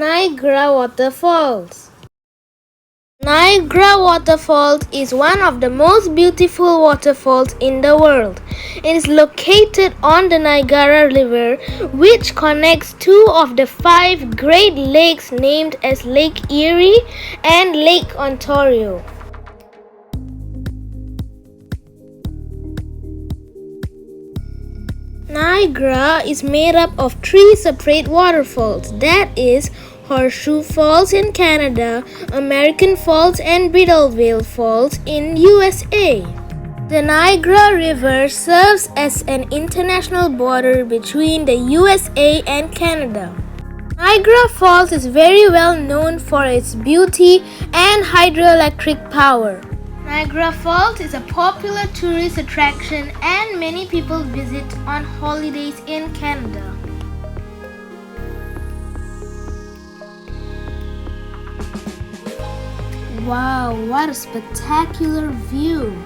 Niagara waterfalls. Niagara waterfalls is one of the most beautiful waterfalls in the world. It is located on the Niagara River, which connects two of the five Great Lakes named as Lake Erie and Lake Ontario. Niagara is made up of three separate waterfalls, that is, Horseshoe Falls in Canada, American Falls and Bridalveil Falls in USA. The Niagara River serves as an international border between the USA and Canada. Niagara Falls is very well known for its beauty and hydroelectric power. Niagara Falls is a popular tourist attraction and many people visit on holidays in Canada. Wow, what a spectacular view!